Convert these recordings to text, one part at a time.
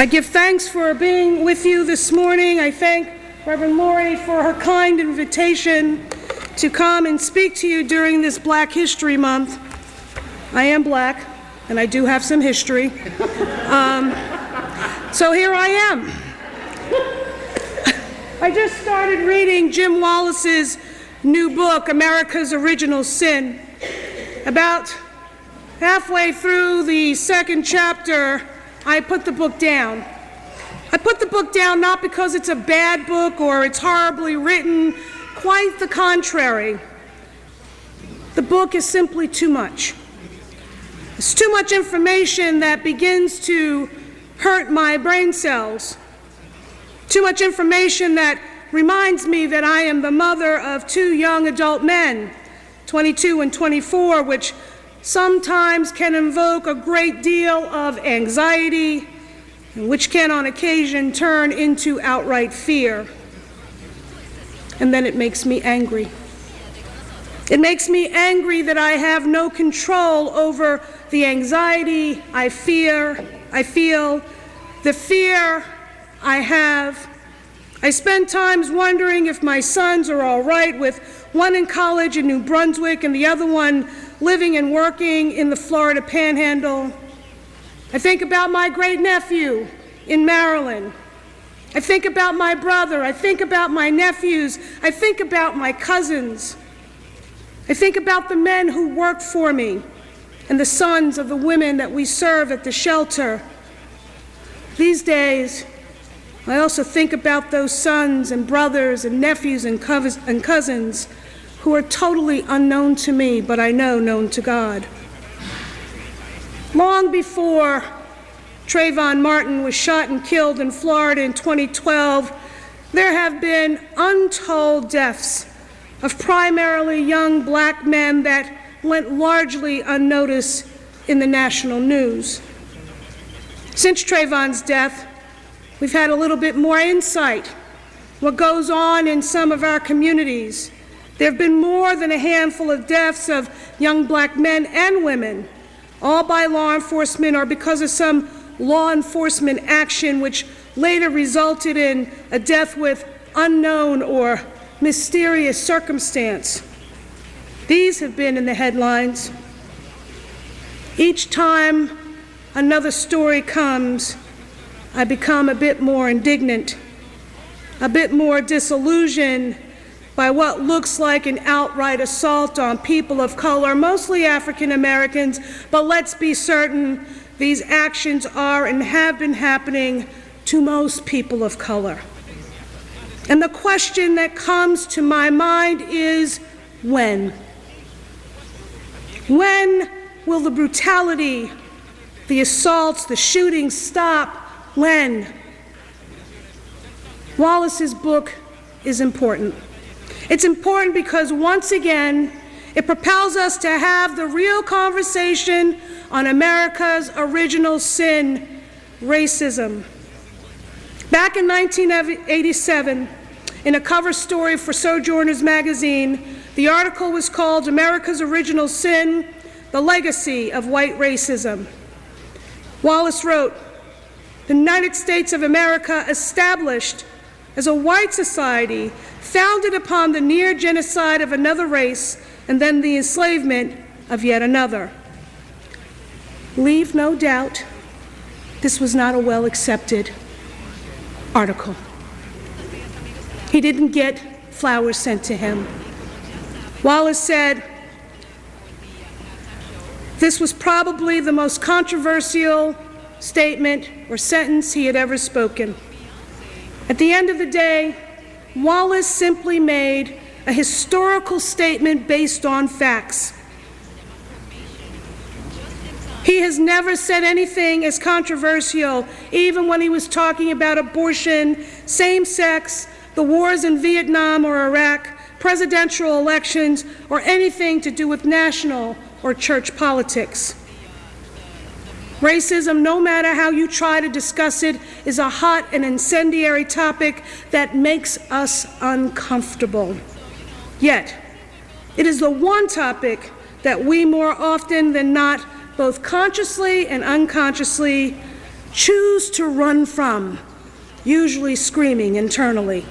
I give thanks for being with you this morning. I thank Reverend Lori for her kind invitation to come and speak to you during this Black History Month. I am Black, and I do have some history. So here I am. I just started reading Jim Wallace's new book, America's Original Sin. About halfway through the second chapter, I put the book down. I put the book down not because it's a bad book or it's horribly written, quite the contrary. The book is simply too much. It's too much information that begins to hurt my brain cells. Too much information that reminds me that I am the mother of two young adult men, 22 and 24, which sometimes can invoke a great deal of anxiety, and which can on occasion turn into outright fear. And then it makes me angry. It makes me angry that I have no control over the anxiety I feel, the fear I have. I spend times wondering if my sons are all right, with one in college in New Brunswick and the other one living and working in the Florida Panhandle. I think about my great-nephew in Maryland. I think about my brother. I think about my nephews. I think about my cousins. I think about the men who work for me and the sons of the women that we serve at the shelter. These days, I also think about those sons and brothers and nephews and cousins who are totally unknown to me, but I know known to God. Long before Trayvon Martin was shot and killed in Florida in 2012, there have been untold deaths of primarily young Black men that went largely unnoticed in the national news. Since Trayvon's death, we've had a little bit more insight what goes on in some of our communities. There have been more than a handful of deaths of young Black men and women, all by law enforcement or because of some law enforcement action which later resulted in a death with unknown or mysterious circumstance. These have been in the headlines. Each time another story comes, I become a bit more indignant, a bit more disillusioned by what looks like an outright assault on people of color, mostly African Americans, but let's be certain these actions are and have been happening to most people of color. And the question that comes to my mind is, when? When will the brutality, the assaults, the shootings stop? When? Wallace's book is important. It's important because, once again, it propels us to have the real conversation on America's original sin, racism. Back in 1987, in a cover story for Sojourners magazine, the article was called America's Original Sin, The Legacy of White Racism. Wallace wrote, "The United States of America, established as a white society founded upon the near genocide of another race and then the enslavement of yet another. Leave no doubt, this was not a well-accepted article. He didn't get flowers sent to him. Wallace said, this was probably the most controversial statement or sentence he had ever spoken. At the end of the day, Wallace simply made a historical statement based on facts. He has never said anything as controversial, even when he was talking about abortion, same-sex, the wars in Vietnam or Iraq, presidential elections, or anything to do with national or church politics. Racism, no matter how you try to discuss it, is a hot and incendiary topic that makes us uncomfortable. Yet, it is the one topic that we more often than not, both consciously and unconsciously, choose to run from, usually screaming internally.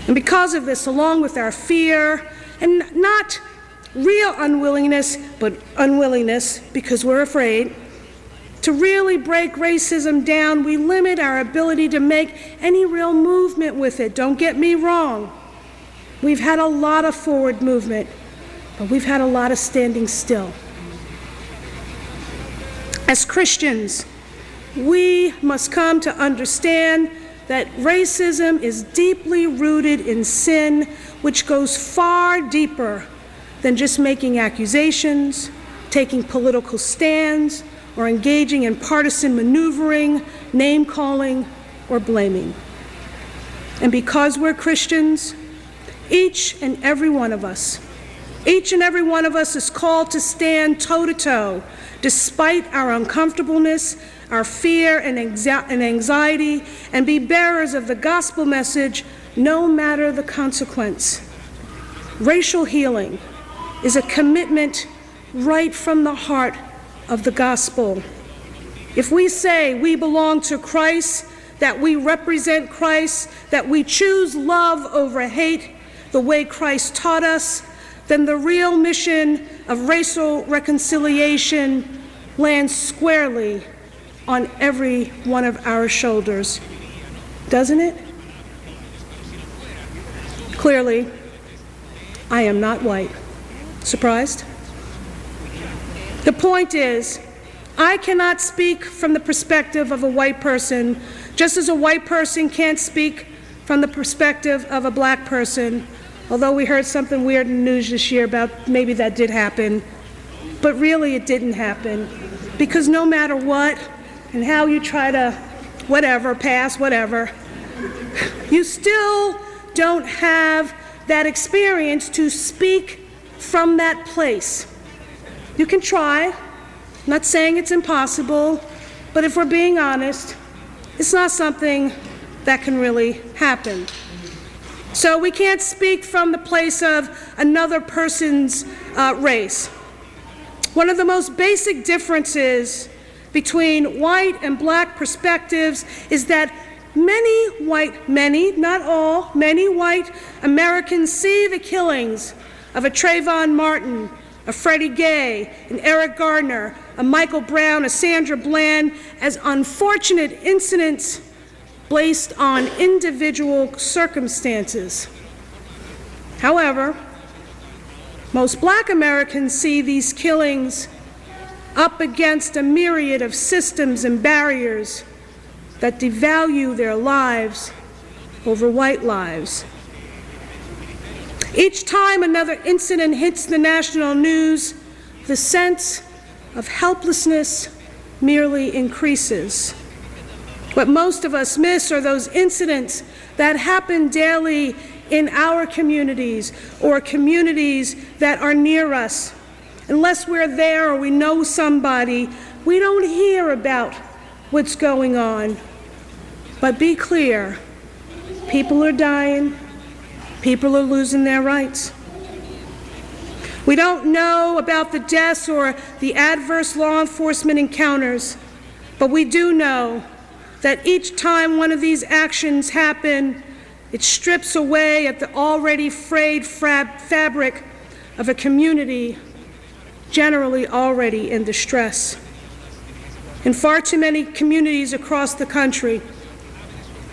And because of this, along with our fear, and not real unwillingness, but unwillingness because we're afraid, to really break racism down, we limit our ability to make any real movement with it. Don't get me wrong. We've had a lot of forward movement, but we've had a lot of standing still. As Christians, we must come to understand that racism is deeply rooted in sin, which goes far deeper than just making accusations, taking political stands, or engaging in partisan maneuvering, name-calling, or blaming. And because we're Christians, each and every one of us is called to stand toe-to-toe, despite our uncomfortableness, our fear and anxiety, and be bearers of the gospel message, no matter the consequence. Racial healing is a commitment right from the heart of the gospel. If we say we belong to Christ, that we represent Christ, that we choose love over hate the way Christ taught us, then the real mission of racial reconciliation lands squarely on every one of our shoulders, doesn't it? Clearly, I am not white. Surprised? The point is, I cannot speak from the perspective of a white person, just as a white person can't speak from the perspective of a black person, although we heard something weird in the news this year about maybe that did happen, but really it didn't happen, because no matter what and how you try to pass whatever, you still don't have that experience to speak from that place. You can try, not saying it's impossible, but if we're being honest, it's not something that can really happen. So we can't speak from the place of another person's race. One of the most basic differences between white and black perspectives is that many, not all, many white Americans see the killings of a Trayvon Martin, a Freddie Gay, an Eric Gardner, a Michael Brown, a Sandra Bland as unfortunate incidents based on individual circumstances. However, most black Americans see these killings up against a myriad of systems and barriers that devalue their lives over white lives. Each time another incident hits the national news, the sense of helplessness merely increases. What most of us miss are those incidents that happen daily in our communities or communities that are near us. Unless we're there or we know somebody, we don't hear about what's going on. But be clear, people are dying, people are losing their rights. We don't know about the deaths or the adverse law enforcement encounters, but we do know that each time one of these actions happen, it strips away at the already frayed fabric of a community generally already in distress. In far too many communities across the country,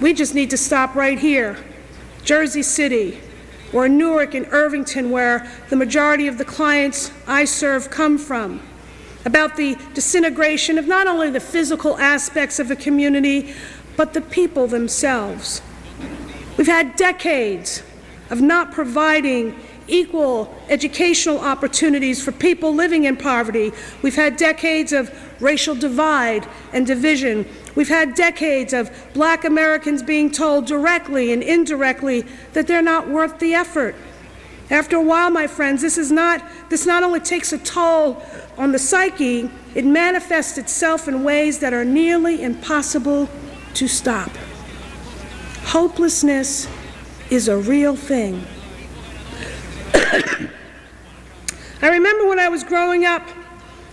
we just need to stop right here, Jersey City, or Newark and Irvington, where the majority of the clients I serve come from, about the disintegration of not only the physical aspects of a community, but the people themselves. We've had decades of not providing equal educational opportunities for people living in poverty. We've had decades of racial divide and division. We've had decades of black Americans being told directly and indirectly that they're not worth the effort. After a while, my friends, this not only takes a toll on the psyche, it manifests itself in ways that are nearly impossible to stop. Hopelessness is a real thing. I remember when I was growing up,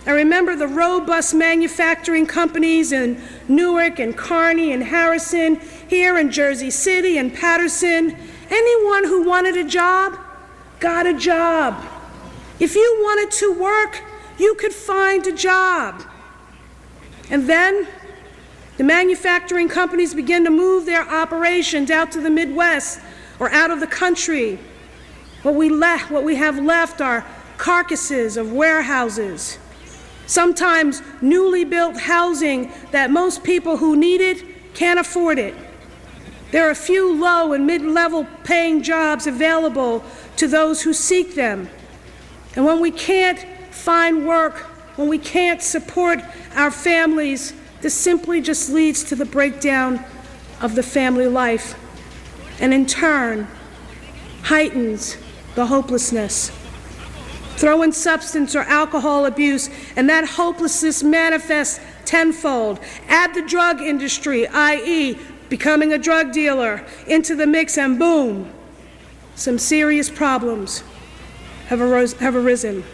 I remember the robust manufacturing companies in Newark and Kearney and Harrison, here in Jersey City and Patterson. Anyone who wanted a job got a job. If you wanted to work, you could find a job. And then the manufacturing companies began to move their operations out to the Midwest or out of the country. What we have left are carcasses of warehouses, sometimes newly built housing that most people who need it can't afford it. There are few low and mid-level paying jobs available to those who seek them. And when we can't find work, when we can't support our families, this simply just leads to the breakdown of the family life, and in turn, heightens the hopelessness. Throw in substance or alcohol abuse, and that hopelessness manifests tenfold. Add the drug industry, i.e., becoming a drug dealer, into the mix, and boom, some serious problems have arisen.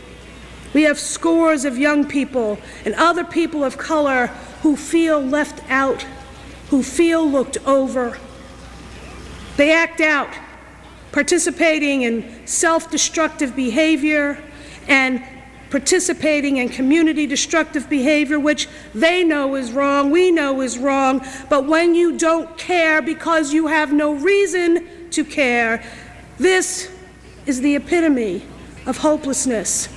We have scores of young people and other people of color who feel left out, who feel looked over. They act out, participating in self-destructive behavior and participating in community-destructive behavior, which they know is wrong, we know is wrong, but when you don't care because you have no reason to care, this is the epitome of hopelessness.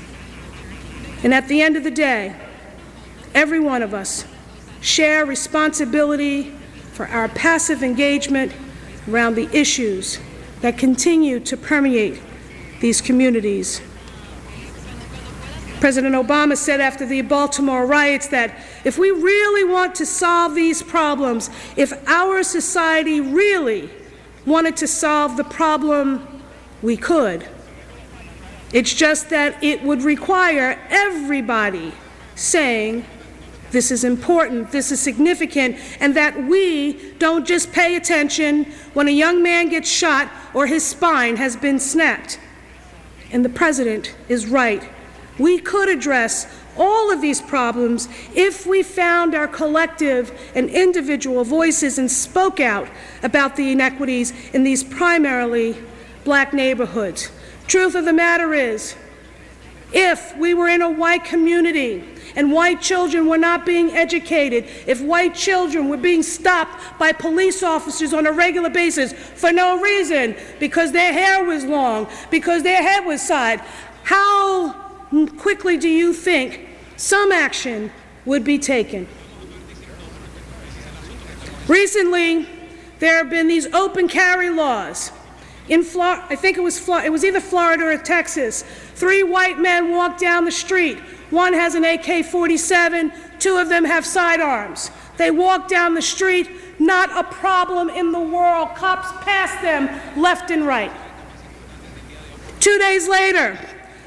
And at the end of the day, every one of us share responsibility for our passive engagement around the issues that continue to permeate these communities. President Obama said after the Baltimore riots that if we really want to solve these problems, if our society really wanted to solve the problem, we could. It's just that it would require everybody saying, this is important, this is significant, and that we don't just pay attention when a young man gets shot or his spine has been snapped. And the president is right. We could address all of these problems if we found our collective and individual voices and spoke out about the inequities in these primarily black neighborhoods. Truth of the matter is, if we were in a white community and white children were not being educated, if white children were being stopped by police officers on a regular basis for no reason, because their hair was long, because their head was side, how quickly do you think some action would be taken? Recently, there have been these open carry laws. In Florida, I think it was either Florida or Texas. 3 white men walk down the street. One has an AK-47, 2 of them have sidearms. They walk down the street, not a problem in the world. Cops pass them left and right. 2 days later,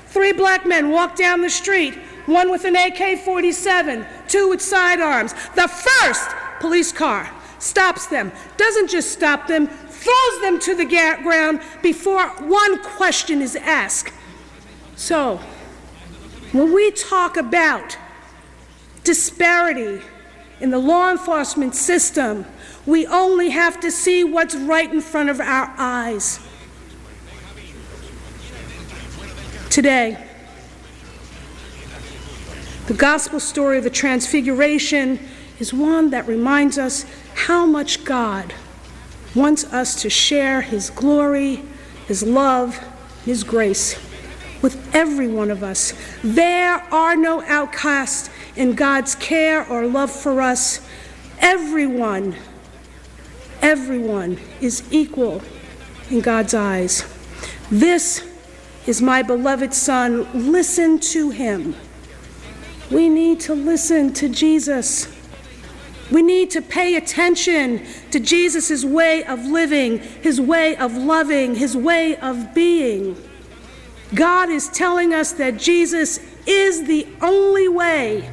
3 black men walk down the street, one with an AK-47, 2 with sidearms. The first police car stops them, doesn't just stop them, throws them to the ground before one question is asked. So, when we talk about disparity in the law enforcement system, we only have to see what's right in front of our eyes. Today, the gospel story of the Transfiguration is one that reminds us how much God wants us to share His glory, His love, His grace with every one of us. There are no outcasts in God's care or love for us. Everyone is equal in God's eyes. This is my beloved Son. Listen to Him. We need to listen to Jesus. We need to pay attention to Jesus' way of living, His way of loving, His way of being. God is telling us that Jesus is the only way,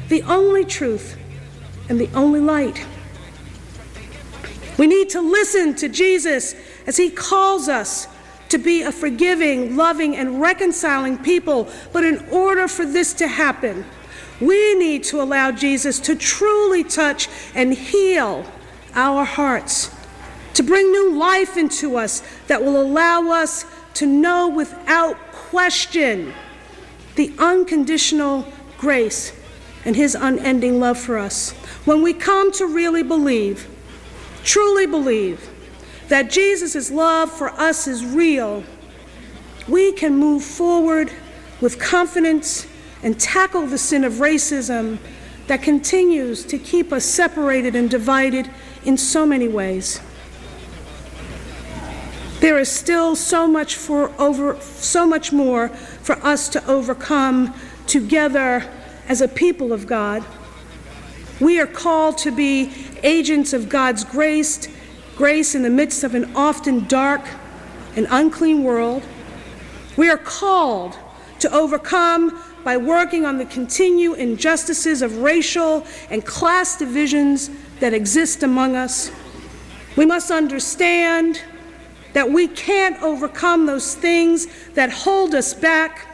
the only truth, and the only light. We need to listen to Jesus as He calls us to be a forgiving, loving, and reconciling people. But in order for this to happen, We need to allow Jesus to truly touch and heal our hearts, to bring new life into us that will allow us to know without question the unconditional grace and his unending love for us. When we come to really believe, truly believe, that Jesus' love for us is real, we can move forward with confidence and tackle the sin of racism that continues to keep us separated and divided in so many ways. There is still so much more for us to overcome together as a people of God. We are called to be agents of God's grace in the midst of an often dark and unclean world. We are called to overcome by working on the continued injustices of racial and class divisions that exist among us. We must understand that we can't overcome those things that hold us back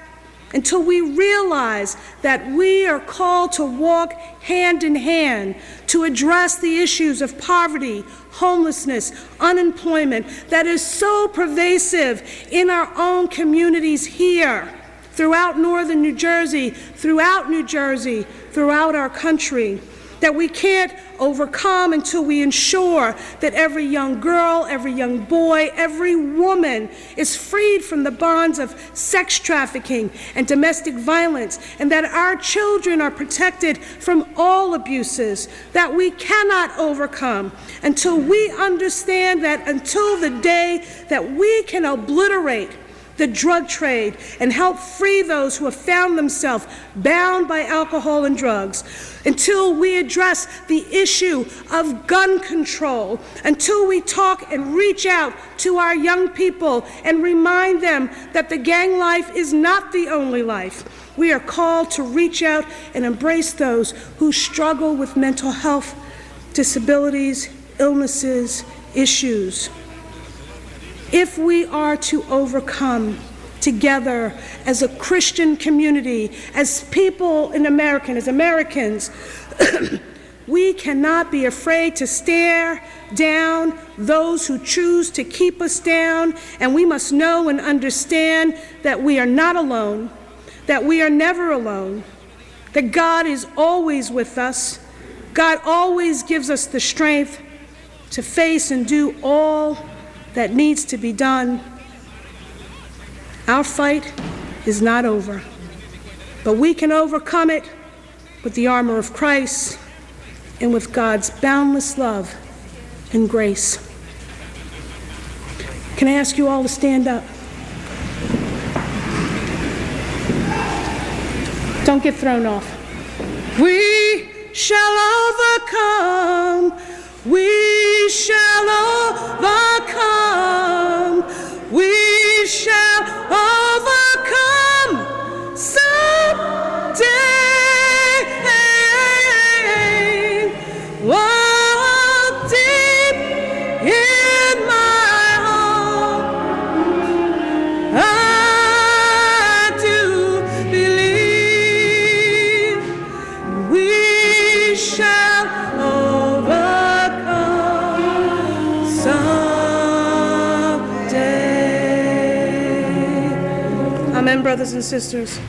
until we realize that we are called to walk hand in hand to address the issues of poverty, homelessness, unemployment that is so pervasive in our own communities here, throughout northern New Jersey, throughout our country, that we can't overcome until we ensure that every young girl, every young boy, every woman is freed from the bonds of sex trafficking and domestic violence, and that our children are protected from all abuses. That we cannot overcome until we understand that until the day that we can obliterate the drug trade and help free those who have found themselves bound by alcohol and drugs, until we address the issue of gun control, until we talk and reach out to our young people and remind them that the gang life is not the only life. We are called to reach out and embrace those who struggle with mental health, disabilities, illnesses, issues. If we are to overcome together as a Christian community, as people in America, as Americans, we cannot be afraid to stare down those who choose to keep us down, and we must know and understand that we are not alone, that we are never alone, that God is always with us. God always gives us the strength to face and do all that needs to be done. Our fight is not over, but we can overcome it with the armor of Christ and with God's boundless love and grace. Can I ask you all to stand up? Don't get thrown off. We shall overcome. We shall overcome. We shall overcome someday. Walk deep in my heart. I do believe we shall overcome someday. Amen, brothers and sisters.